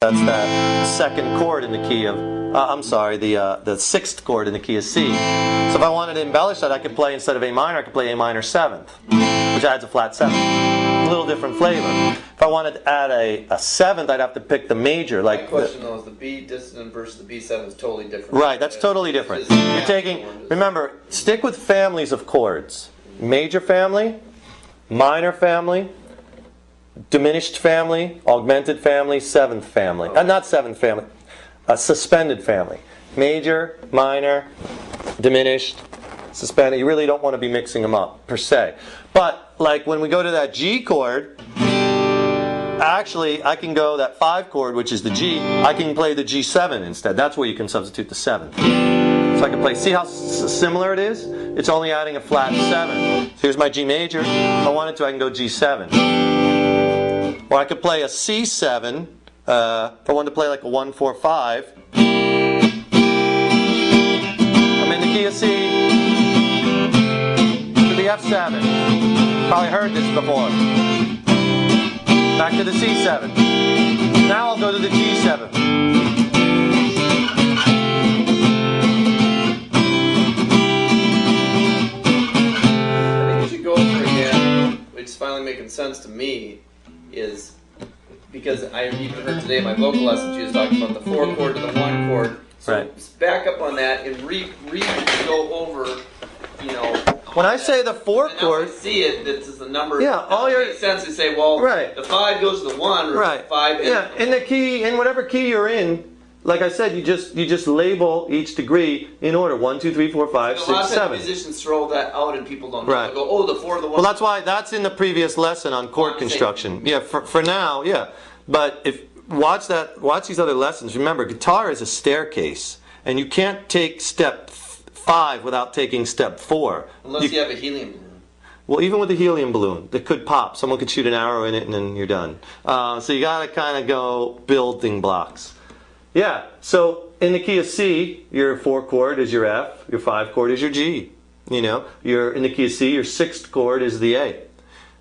That's that second chord in the key of, I'm sorry, the sixth chord in the key of C. So if I wanted to embellish that, I could play, instead of A minor, I could play A minor seventh, which adds a flat seventh. A little different flavor. If I wanted to add a seventh, I'd have to pick the major. Like my question though is the B dissonant versus the B7 is totally different. Right, that's totally different. You're taking, remember, stick with families of chords. Major family, minor family, diminished family, augmented family, seventh family. Not seventh family, suspended family. Major, minor, diminished, suspended. You really don't want to be mixing them up, per se. But, like when we go to that G chord, actually, I can go that 5 chord, which is the G, I can play the G7 instead. That's where you can substitute the 7th. So I can play, see how similar it is? It's only adding a flat 7. So here's my G major. If I wanted to, I can go G7. Or I could play a C7, if I wanted to play like a 1-4-5. I'm in the key of C, to the F7. Probably heard this before. Back to the C7. Now I'll go to the G7. I think you should go over again, which is finally making sense to me, is because I even heard today in my vocal lesson she was talking about the 4 chord to the 1 chord. So right. Back up on that and go over, you know. When I say the 4 chord, I see it. This is the number. Yeah, all your makes sense to say, well, right. The 5 goes to the 1, or right. the 5. Yeah, in the key, in whatever key you're in. Like I said, you just label each degree in order. 1, 2, 3, 4, 5, 6, 7. A lot of times musicians throw that out and people don't know. Right. They go, oh, the 4, the 1. Well, that's why that's in the previous lesson on chord construction. Yeah, for now, yeah. But if watch these other lessons. Remember, guitar is a staircase, and you can't take step 5 without taking step 4. Unless you have a helium balloon. Well, even with a helium balloon, it could pop. Someone could shoot an arrow in it, and then you're done. So you got to kind of go building blocks. Yeah, so in the key of C, your 4 chord is your F, your 5 chord is your G. You know, in the key of C, your 6th chord is the A.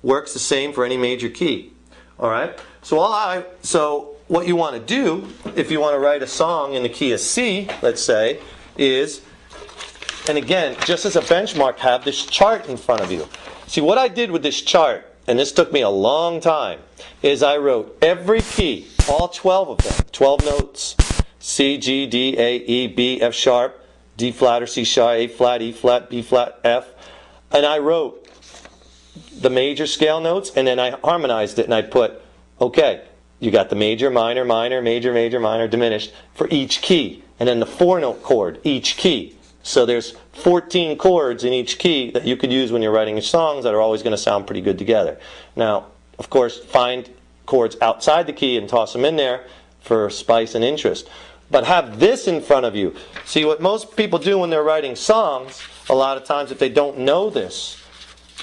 Works the same for any major key. All right. So what you want to do, if you want to write a song in the key of C, let's say, is, and again, just as a benchmark, have this chart in front of you. See, what I did with this chart, and this took me a long time, is I wrote every key, all 12 of them, 12 notes, C, G, D, A, E, B, F sharp, D flat or C sharp, A flat, E flat, B flat, F, and I wrote the major scale notes, and then I harmonized it, and I put, okay, you got the major, minor, minor, major, major, minor, diminished for each key, and then the 4-note chord, each key. So there's 14 chords in each key that you could use when you're writing songs that are always going to sound pretty good together. Now, of course, find chords outside the key and toss them in there for spice and interest. But have this in front of you. See, what most people do when they're writing songs, a lot of times if they don't know this,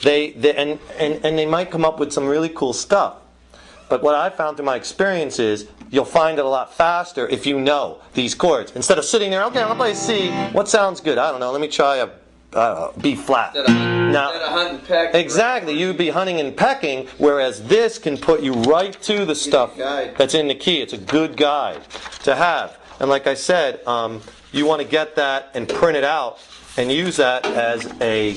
and they might come up with some really cool stuff. But what I found through my experience is you'll find it a lot faster if you know these chords. Instead of sitting there, okay, I'm going to play C. What sounds good? I don't know. Let me try a B flat. Instead of hunting and pecking. Exactly. You'd be hunting and pecking, whereas this can put you right to the stuff that's in the key. It's a good guide to have. And like I said, you want to get that and print it out and use that as a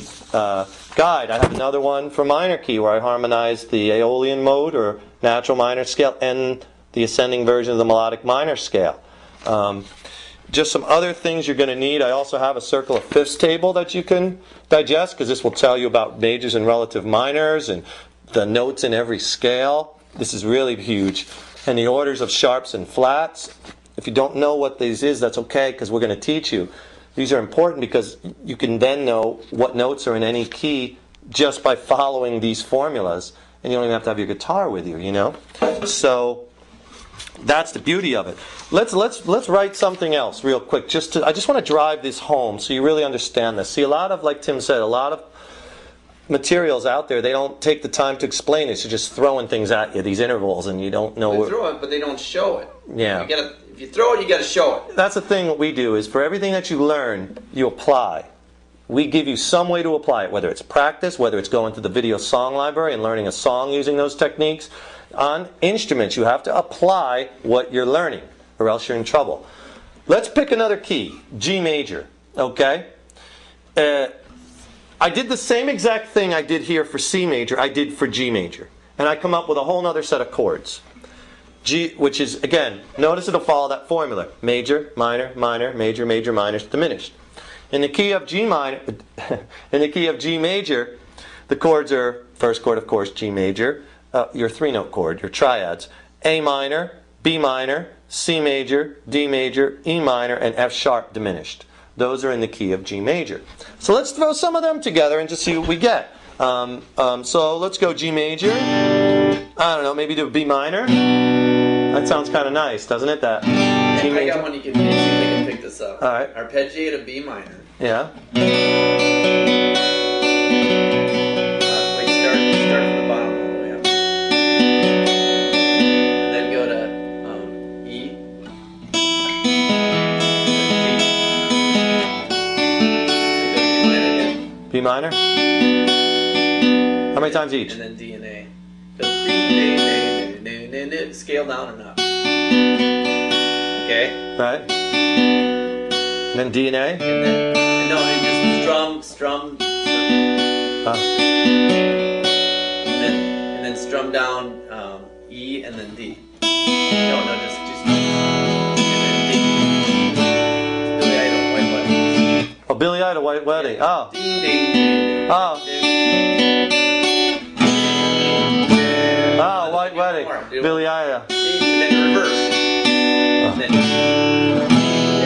guide. I have another one for minor key where I harmonize the Aeolian mode or natural minor scale and the ascending version of the melodic minor scale. Just some other things you're going to need. I also have a circle of fifths table that you can digest, because this will tell you about majors and relative minors and the notes in every scale. This is really huge. And the orders of sharps and flats. If you don't know what these is, that's okay, because we're going to teach you. These are important because you can then know what notes are in any key just by following these formulas. And you don't even have to have your guitar with you, you know? So that's the beauty of it. Let's write something else real quick. I just want to drive this home so you really understand this. See, a lot of, like Tim said, a lot of materials out there, they don't take the time to explain it. So just throwing things at you, these intervals, and you don't know. They throw it, but they don't show it. Yeah. If you throw it, you got to show it. That's the thing. What we do is for everything that you learn, you apply. We give you some way to apply it, whether it's practice, whether it's going to the video song library and learning a song using those techniques. on instruments. You have to apply what you're learning, or else you're in trouble. Let's pick another key, G major, okay? I did the same exact thing I did here for C major, I did for G major. And I come up with a whole other set of chords. G, which is, again, notice it'll follow that formula. Major, minor, minor, major, major, minor, diminished. In the key of G minor, in the key of G major, the chords are, first chord, of course, G major, your 3-note chord, your triads. A minor, B minor, C major, D major, E minor, and F sharp diminished. Those are in the key of G major. So let's throw some of them together and just see what we get. So let's go G major. I don't know, maybe do B minor. That sounds kind of nice, doesn't it? That G major. I got one you can see if they can pick this up. All right. Arpeggiate a B minor. Yeah. Like start from the bottom all the way up, and then go to E, then B minor. How many times each? and then D and A. So scale down and up. Okay. Right. And then D and A. And then no, and just strum. And then strum down E and then D. No, just and then D. Billy Idol, White Wedding. Oh, Billy Idol, White Wedding. Oh. Ding, ding, ding. Oh. Oh, White Wedding. Billy Idol. And then reverse. And then,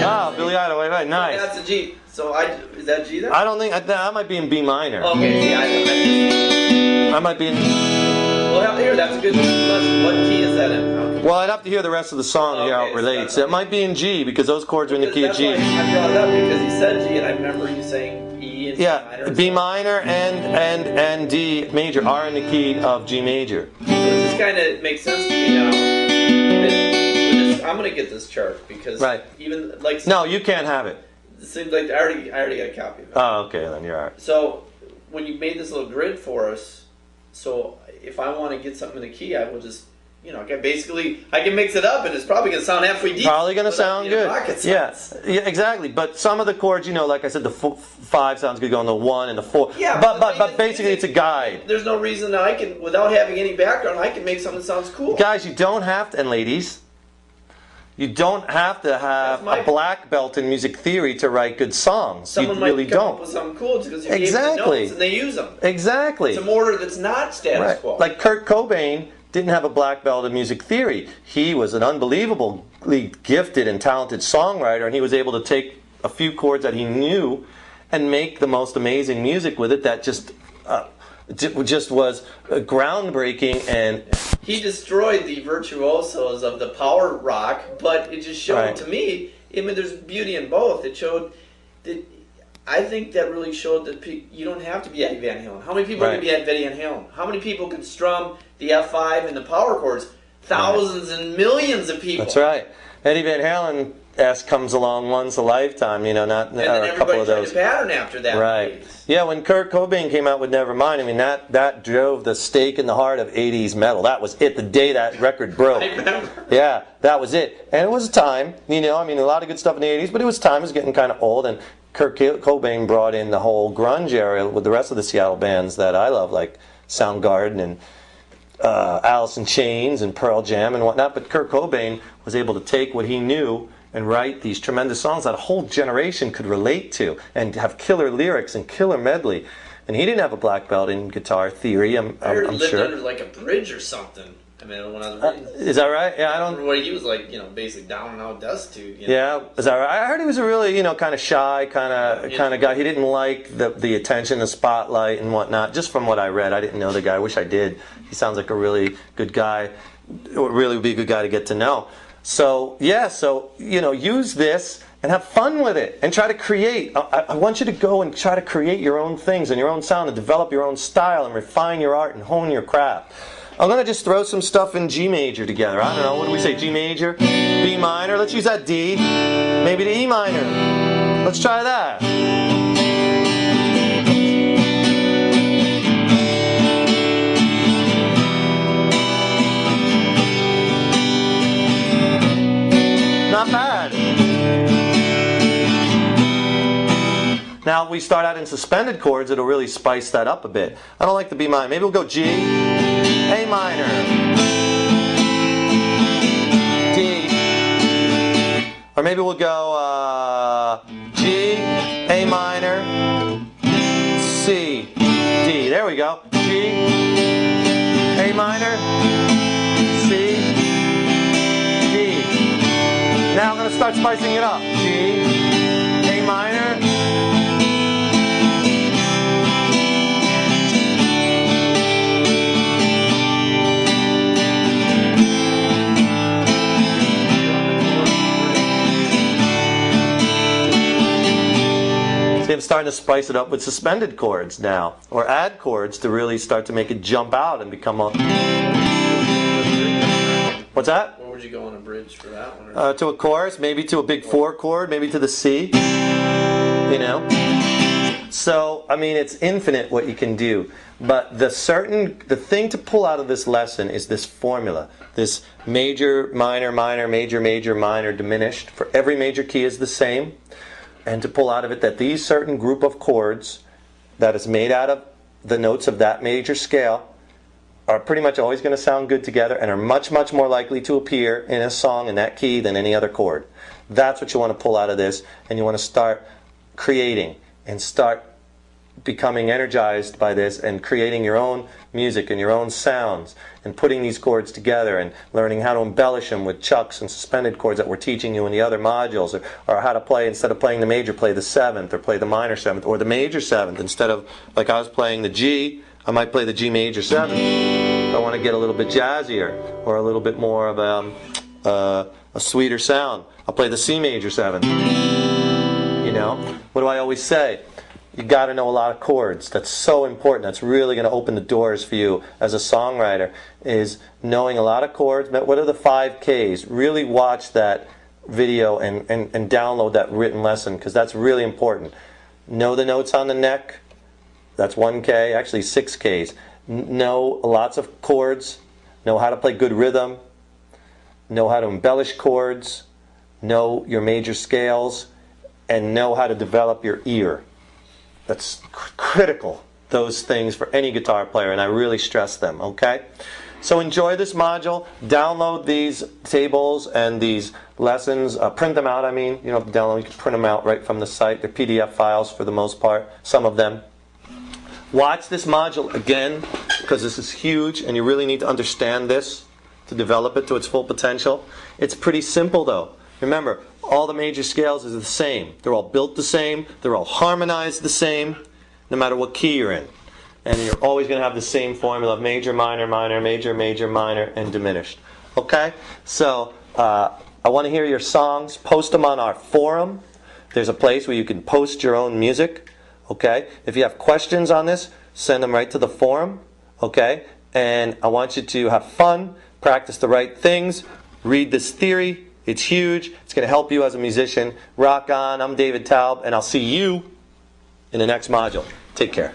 Oh, Billy Idol, White Wedding. Nice. That's a G. So is that G there? I don't think I might be in B minor. Okay, yeah, I might be in. well, here, that's a good lesson. What key is that in? Okay. Well, I'd have to hear the rest of the song to hear how it Okay, relates. so It might be in G because those chords are in the key of That's G. why I brought it up because he said G, and I remember you saying E and Yeah, B minor and D major are in the key of G major. So it just kind of makes sense to me now. That with this, I'm gonna get this chart because Right. even like No, you can't have it. it seems like I already got a copy of it. Oh, okay, then you're alright. So when you made this little grid for us, so if I want to get something in the key, I will just, I can mix it up, and it's probably going to sound halfway decent. Probably going to but, sound good. Yeah, sense. yeah, exactly. But some of the chords, like I said, the 5 sounds good going the 1 and the 4. Yeah, but basically it's a guide. There's no reason that I can, without having any background, I can make something that sounds cool. Guys, you don't have to, and ladies, you don't have to have a black belt in music theory to write good songs. Someone you might really come don't. up with something cool just because you Exactly. gave them the notes and they use them. Exactly. It's a order that's not status Right. quo. Like Kurt Cobain didn't have a black belt in music theory. He was an unbelievably gifted and talented songwriter, and he was able to take a few chords that he knew and make the most amazing music with it that just was groundbreaking. And he destroyed the virtuosos of the power rock, but it just showed Right. to me, there's beauty in both. It showed that, I think that really showed that you don't have to be Eddie Van Halen. How many people Right. can be Eddie Van Halen? How many people can strum the F5 and the power chords? Thousands and millions of people. that's right. Eddie Van Halen comes along once a lifetime, not And then a couple everybody of tried those. to pattern after that. Right. Yeah, when Kurt Cobain came out with Nevermind, that drove the stake in the heart of 80s metal. That was it, the day that record broke. I remember. Yeah, that was it. And it was a time, a lot of good stuff in the 80s, but it was time. It was getting kind of old, and Kurt Cobain brought in the whole grunge era with the rest of the Seattle bands that I love, like Soundgarden and Alice in Chains and Pearl Jam and whatnot. But Kurt Cobain was able to take what he knew and write these tremendous songs that a whole generation could relate to and have killer lyrics and killer medley. And he didn't have a black belt in guitar theory, I'm lived sure. under like a bridge or something. When I was reading. Is that right? Yeah, I don't. What he was like, basically down and out dust to. Yeah, is that right? I heard he was a really, kind of shy, kind of guy. He didn't like the attention, the spotlight, and whatnot. Just from what I read, I didn't know the guy. I wish I did. He sounds like a really good guy. Really would be a good guy to get to know. So yeah, use this and have fun with it and try to create. I want you to go and try to create your own things and your own sound and develop your own style and refine your art and hone your craft. I'm going to just throw some stuff in G major together. I don't know, what do we say, G major, B minor, let's use that D, maybe the E minor. Let's try that. Not bad. Now, if we start out in suspended chords, it'll really spice that up a bit. I don't like the B minor. Maybe we'll go G, A minor, D. Or maybe we'll go G, A minor, C, D. There we go. G, A minor, C, D. Now I'm going to start spicing it up. G, A minor, see, I'm starting to spice it up with suspended chords now, or add chords to really start to make it jump out and become a... What's that? Where would you go on a bridge for that one? To a chorus, maybe to a big 4 chord, maybe to the C, you know. So, I mean, it's infinite what you can do. But the thing to pull out of this lesson is this formula. This major, minor, minor, major, major, minor, diminished. For every major key is the same. And to pull out of it that these certain group of chords that is made out of the notes of that major scale are pretty much always going to sound good together and are much, much more likely to appear in a song in that key than any other chord. That's what you want to pull out of this, and you want to start creating and start becoming energized by this and creating your own music and your own sounds and putting these chords together and learning how to embellish them with chucks and suspended chords that we're teaching you in the other modules, or how to play, instead of playing the major, play the 7th, or play the minor 7th, or the major 7th. Instead of, like I was playing the G, I might play the G major 7th. If I want to get a little bit jazzier or a little bit more of a sweeter sound, I'll play the C major 7th. You know? What do I always say? You got to know a lot of chords. That's so important. That's really going to open the doors for you as a songwriter, is knowing a lot of chords. What are the 5 Ks? Really watch that video and download that written lesson, because that's really important. Know the notes on the neck. That's 1 K, actually 6 Ks. Know lots of chords. Know how to play good rhythm. Know how to embellish chords. Know your major scales. And know how to develop your ear. That's critical, those things, for any guitar player, and I really stress them, okay? So enjoy this module. Download these tables and these lessons. Print them out, I mean. You don't have to download, you can print them out right from the site. They're PDF files for the most part, some of them. Watch this module again, because this is huge, and you really need to understand this to develop it to its full potential. It's pretty simple, though. Remember, all the major scales are the same. They're all built the same. They're all harmonized the same, no matter what key you're in. And you're always going to have the same formula of major, minor, minor, major, major, minor, and diminished. Okay? So, I want to hear your songs. Post them on our forum. There's a place where you can post your own music. Okay? If you have questions on this, send them right to the forum. Okay? And I want you to have fun, practice the right things, read this theory. It's huge. It's going to help you as a musician. Rock on. I'm David Taub, and I'll see you in the next module. Take care.